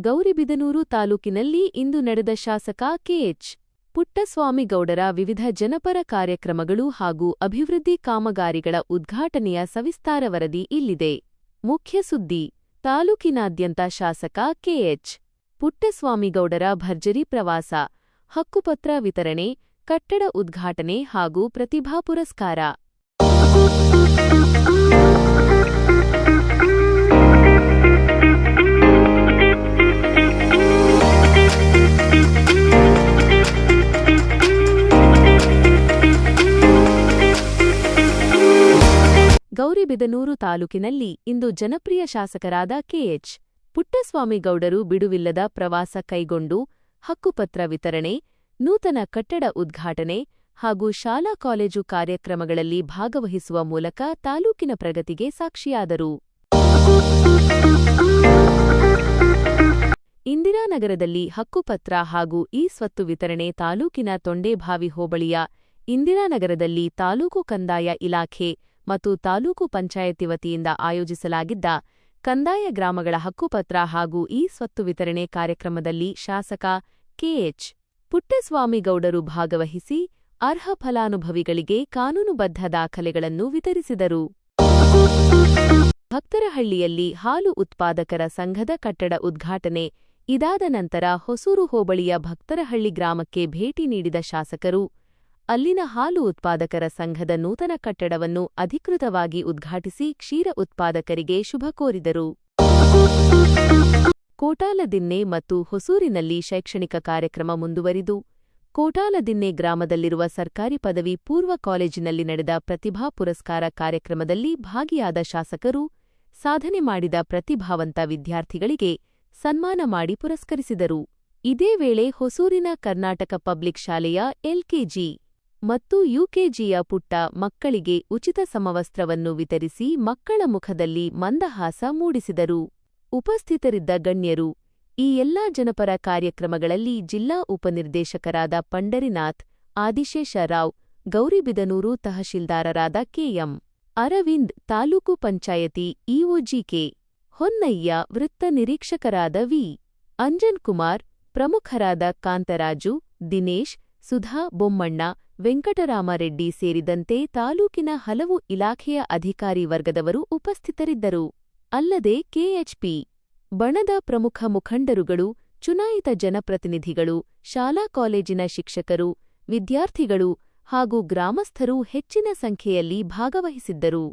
ಗೌರಿಬಿದನೂರು ತಾಲೂಕಿನಲ್ಲಿ ಇಂದು ನಡೆದ ಶಾಸಕ ಕೆಎಚ್. ಪುಟ್ಟಸ್ವಾಮಿಗೌಡರ ವಿವಿಧ ಜನಪರ ಕಾರ್ಯಕ್ರಮಗಳು ಹಾಗೂ ಅಭಿವೃದ್ಧಿ ಕಾಮಗಾರಿಗಳ ಉದ್ಘಾಟನೆಯ ಸವಿಸ್ತಾರ ವರದಿ ಇಲ್ಲಿದೆ. ಮುಖ್ಯ ಸುದ್ದಿ: ತಾಲೂಕಿನಾದ್ಯಂತ ಶಾಸಕ ಕೆಎಚ್. ಪುಟ್ಟಸ್ವಾಮಿಗೌಡರ ಭರ್ಜರಿ ಪ್ರವಾಸ, ಹಕ್ಕುಪತ್ರ ವಿತರಣೆ, ಕಟ್ಟಡ ಉದ್ಘಾಟನೆ ಹಾಗೂ ಪ್ರತಿಭಾ ಪುರಸ್ಕಾರ. ಗೌರಿಬಿದನೂರು ತಾಲೂಕಿನಲ್ಲಿ ಇಂದು ಜನಪ್ರಿಯ ಶಾಸಕರಾದ ಕೆಎಚ್. ಪುಟ್ಟಸ್ವಾಮಿಗೌಡರು ಬಿಡುವಿಲ್ಲದ ಪ್ರವಾಸ ಕೈಗೊಂಡು ಹಕ್ಕುಪತ್ರ ವಿತರಣೆ, ನೂತನ ಕಟ್ಟಡ ಉದ್ಘಾಟನೆ ಹಾಗೂ ಶಾಲಾ ಕಾಲೇಜು ಕಾರ್ಯಕ್ರಮಗಳಲ್ಲಿ ಭಾಗವಹಿಸುವ ಮೂಲಕ ತಾಲೂಕಿನ ಪ್ರಗತಿಗೆ ಸಾಕ್ಷಿಯಾದರು. ಇಂದಿರಾನಗರದಲ್ಲಿ ಹಕ್ಕುಪತ್ರ ಹಾಗೂ ಇ-ಸ್ವತ್ತು ವಿತರಣೆ. ತಾಲೂಕಿನ ತೊಂಡೇಭಾವಿ ಹೋಬಳಿಯ ಇಂದಿರಾನಗರದಲ್ಲಿ ತಾಲೂಕು ಕಂದಾಯ ಇಲಾಖೆ ಮತ್ತು ತಾಲೂಕು ಪಂಚಾಯತಿ ವತಿಯಿಂದ ಆಯೋಜಿಸಲಾಗಿದ್ದ ಕಂದಾಯ ಗ್ರಾಮಗಳ ಹಕ್ಕುಪತ್ರ ಹಾಗೂ ಇ-ಸ್ವತ್ತು ವಿತರಣೆ ಕಾರ್ಯಕ್ರಮದಲ್ಲಿ ಶಾಸಕ ಕೆಎಚ್. ಪುಟ್ಟಸ್ವಾಮಿಗೌಡರು ಭಾಗವಹಿಸಿ ಅರ್ಹ ಫಲಾನುಭವಿಗಳಿಗೆ ಕಾನೂನುಬದ್ಧ ದಾಖಲೆಗಳನ್ನು ವಿತರಿಸಿದರು. ಭಕ್ತರಹಳ್ಳಿಯಲ್ಲಿ ಹಾಲು ಉತ್ಪಾದಕರ ಸಂಘದ ಕಟ್ಟಡ ಉದ್ಘಾಟನೆ. ಇದಾದ ನಂತರ ಹೊಸೂರು ಹೋಬಳಿಯ ಭಕ್ತರಹಳ್ಳಿ ಗ್ರಾಮಕ್ಕೆ ಭೇಟಿ ನೀಡಿದ ಶಾಸಕರು ಅಲ್ಲಿನ ಹಾಲು ಉತ್ಪಾದಕರ ಸಂಘದ ನೂತನ ಕಟ್ಟಡವನ್ನು ಅಧಿಕೃತವಾಗಿ ಉದ್ಘಾಟಿಸಿ ಕ್ಷೀರ ಉತ್ಪಾದಕರಿಗೆ ಶುಭ ಕೋರಿದರು. ಕೋಟಾಲದಿನ್ನೆ ಮತ್ತು ಹೊಸೂರಿನಲ್ಲಿ ಶೈಕ್ಷಣಿಕ ಕಾರ್ಯಕ್ರಮ ಮುಂದುವರಿದು, ಕೋಟಾಲದಿನ್ನೆ ಗ್ರಾಮದಲ್ಲಿರುವ ಸರ್ಕಾರಿ ಪದವಿ ಪೂರ್ವ ಕಾಲೇಜಿನಲ್ಲಿ ನಡೆದ ಪ್ರತಿಭಾ ಪುರಸ್ಕಾರ ಕಾರ್ಯಕ್ರಮದಲ್ಲಿ ಭಾಗಿಯಾದ ಶಾಸಕರು ಸಾಧನೆ ಮಾಡಿದ ಪ್ರತಿಭಾವಂತ ವಿದ್ಯಾರ್ಥಿಗಳಿಗೆ ಸನ್ಮಾನ ಮಾಡಿ ಪುರಸ್ಕರಿಸಿದರು. ಇದೇ ವೇಳೆ ಹೊಸೂರಿನ ಕರ್ನಾಟಕ ಪಬ್ಲಿಕ್ ಶಾಲೆಯ ಎಲ್ಕೆಜಿ ಮತ್ತು ಯುಕೆಜಿಯ ಪುಟ್ಟ ಮಕ್ಕಳಿಗೆ ಉಚಿತ ಸಮವಸ್ತ್ರವನ್ನು ವಿತರಿಸಿ ಮಕ್ಕಳ ಮುಖದಲ್ಲಿ ಮಂದಹಾಸ ಮೂಡಿಸಿದರು. ಉಪಸ್ಥಿತರಿದ್ದ ಗಣ್ಯರು. ಈ ಎಲ್ಲಾ ಜನಪರ ಕಾರ್ಯಕ್ರಮಗಳಲ್ಲಿ ಜಿಲ್ಲಾ ಉಪನಿರ್ದೇಶಕರಾದ ಪಂಡರಿನಾಥ್, ಆದಿಶೇಷ ರಾವ್, ಗೌರಿಬಿದನೂರು ತಹಶೀಲ್ದಾರರಾದ ಕೆಎಂ. ಅರವಿಂದ್, ತಾಲೂಕು ಪಂಚಾಯತಿ ಇಒಜಿಕೆ ಹೊನ್ನಯ್ಯ, ವೃತ್ತ ನಿರೀಕ್ಷಕರಾದ ವಿ. ಅಂಜನ್ ಕುಮಾರ್, ಪ್ರಮುಖರಾದ ಕಾಂತರಾಜು, ದಿನೇಶ್, ಸುಧಾ, ಬೊಮ್ಮಣ್ಣ, ವೆಂಕಟರಾಮರೆಡ್ಡಿ ಸೇರಿದಂತೆ ತಾಲೂಕಿನ ಹಲವು ಇಲಾಖೆಯ ಅಧಿಕಾರಿ ವರ್ಗದವರು ಉಪಸ್ಥಿತರಿದ್ದರು. ಅಲ್ಲದೆ ಕೆಎಚ್ಪಿ ಬಣದ ಪ್ರಮುಖ ಮುಖಂಡರುಗಳು, ಚುನಾಯಿತ ಜನಪ್ರತಿನಿಧಿಗಳು, ಶಾಲಾ ಕಾಲೇಜಿನ ಶಿಕ್ಷಕರು, ವಿದ್ಯಾರ್ಥಿಗಳು ಹಾಗೂ ಗ್ರಾಮಸ್ಥರು ಹೆಚ್ಚಿನ ಸಂಖ್ಯೆಯಲ್ಲಿ ಭಾಗವಹಿಸಿದ್ದರು.